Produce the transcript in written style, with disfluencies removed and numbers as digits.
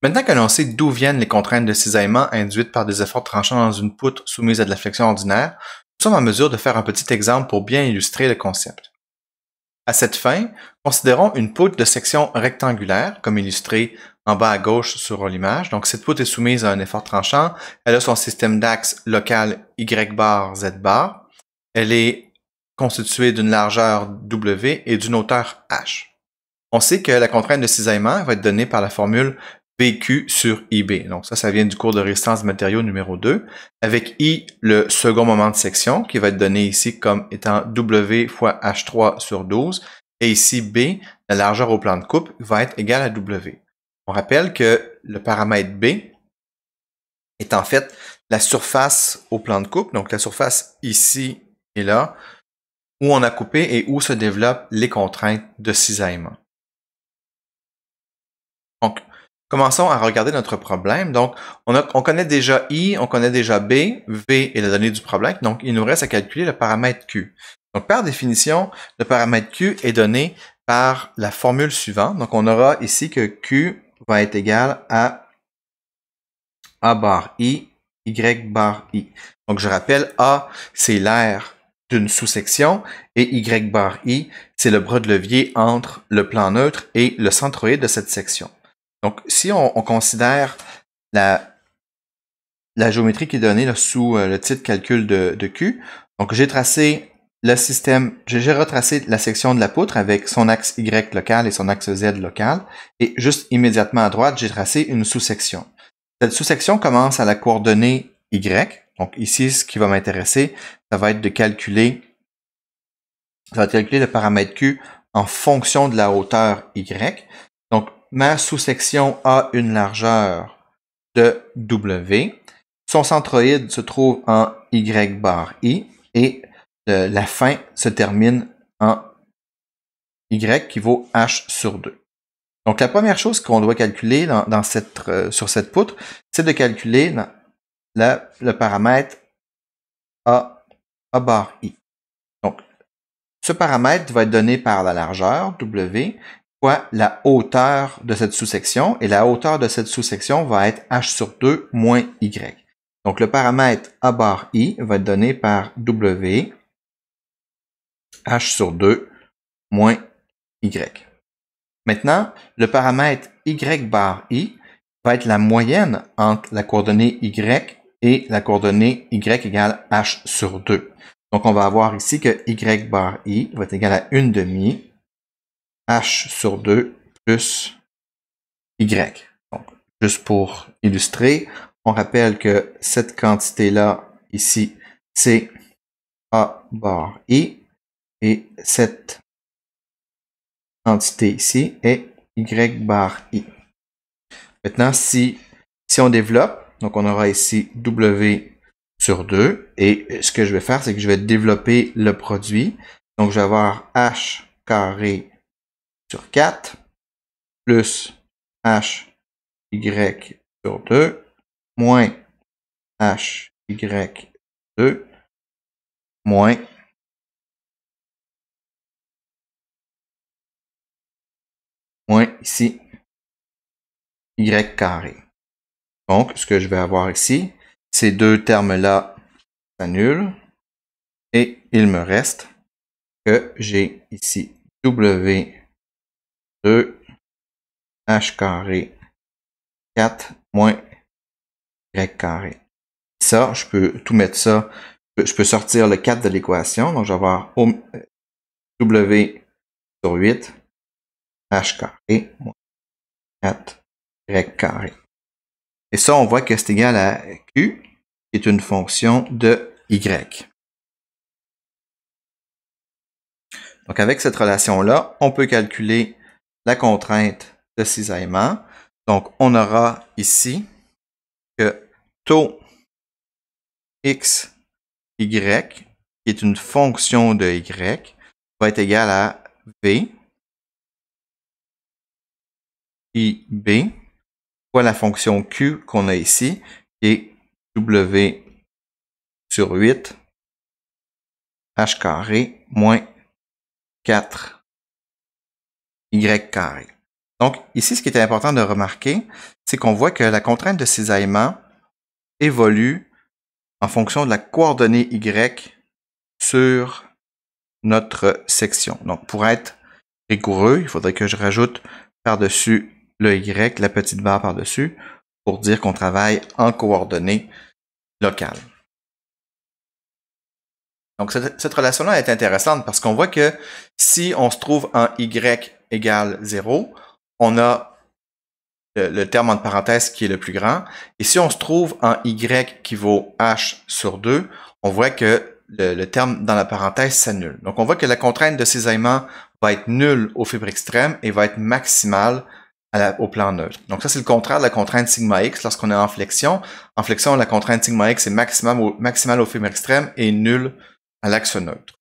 Maintenant que l'on sait d'où viennent les contraintes de cisaillement induites par des efforts tranchants dans une poutre soumise à de la flexion ordinaire, nous sommes en mesure de faire un petit exemple pour bien illustrer le concept. À cette fin, considérons une poutre de section rectangulaire, comme illustré en bas à gauche sur l'image. Donc cette poutre est soumise à un effort tranchant, elle a son système d'axe local Y bar, Z bar, elle est constituée d'une largeur W et d'une hauteur H. On sait que la contrainte de cisaillement va être donnée par la formule VQ sur IB. Donc ça vient du cours de résistance des matériaux numéro 2, avec I, le second moment de section, qui va être donné ici comme étant W fois H3 sur 12, et ici B, la largeur au plan de coupe, va être égale à W. On rappelle que le paramètre B est en fait la surface au plan de coupe, donc la surface ici et là, où on a coupé et où se développent les contraintes de cisaillement. Donc, commençons à regarder notre problème. Donc, on connaît déjà I, on connaît déjà B, V est la donnée du problème, donc il nous reste à calculer le paramètre Q. Donc, par définition, le paramètre Q est donné par la formule suivante. Donc, on aura ici que Q va être égal à A bar I, Y bar I. Donc, je rappelle, A, c'est l'aire d'une sous-section et Y bar I, c'est le bras de levier entre le plan neutre et le centroïde de cette section. Donc, si on considère la géométrie qui est donnée là, sous le titre calcul de Q, donc j'ai tracé le système, j'ai retracé la section de la poutre avec son axe Y local et son axe Z local, et juste immédiatement à droite, j'ai tracé une sous-section. Cette sous-section commence à la coordonnée Y, donc ici, ce qui va m'intéresser, ça va être de calculer, le paramètre Q en fonction de la hauteur Y. Donc, ma sous-section a une largeur de W. Son centroïde se trouve en Y bar I et la fin se termine en Y qui vaut H sur 2. Donc, la première chose qu'on doit calculer sur cette poutre, c'est de calculer le paramètre A bar I. Donc, ce paramètre va être donné par la largeur W fois la hauteur de cette sous-section, et la hauteur de cette sous-section va être H sur 2 moins Y. Donc, le paramètre A bar I va être donné par W H sur 2 moins Y. Maintenant, le paramètre Y bar I va être la moyenne entre la coordonnée Y et la coordonnée Y égale H sur 2. Donc, on va avoir ici que Y bar I va être égal à 1/2 H sur 2 plus Y. Donc, juste pour illustrer, on rappelle que cette quantité-là, ici, c'est A bar I, et cette quantité ici est Y bar I. Maintenant, si on développe, donc on aura ici W sur 2, et ce que je vais faire, c'est que je vais développer le produit. Donc, je vais avoir H carré sur 4 plus H Y sur 2 moins H Y 2 moins ici Y carré. Donc, ce que je vais avoir ici, ces deux termes-là s'annulent et il me reste que j'ai ici W 2 H carré 4 moins Y carré. Ça, je peux tout mettre ça, je peux sortir le 4 de l'équation, donc je vais avoir W sur 8 H carré moins 4 Y carré. Et ça, on voit que c'est égal à Q, qui est une fonction de Y. Donc, avec cette relation-là, on peut calculer la contrainte de cisaillement. Donc, on aura ici que taux x, y, qui est une fonction de y, va être égal à v, ib, fois la fonction q qu'on a ici, qui est w sur 8, h carré, moins 4 y carré. Donc, ici, ce qui est important de remarquer, c'est qu'on voit que la contrainte de cisaillement évolue en fonction de la coordonnée Y sur notre section. Donc, pour être rigoureux, il faudrait que je rajoute par-dessus le Y, la petite barre par-dessus, pour dire qu'on travaille en coordonnées locales. Donc, cette relation-là est intéressante parce qu'on voit que si on se trouve en Y égale 0, on a le terme entre parenthèses qui est le plus grand. Et si on se trouve en Y qui vaut H sur 2, on voit que le terme dans la parenthèse s'annule. Donc, on voit que la contrainte de cisaillement va être nulle aux fibres extrêmes et va être maximale au plan neutre. Donc, ça, c'est le contraire de la contrainte sigma x lorsqu'on est en flexion. En flexion, la contrainte sigma x est maximale aux fibres extrêmes et nulle à l'axe neutre.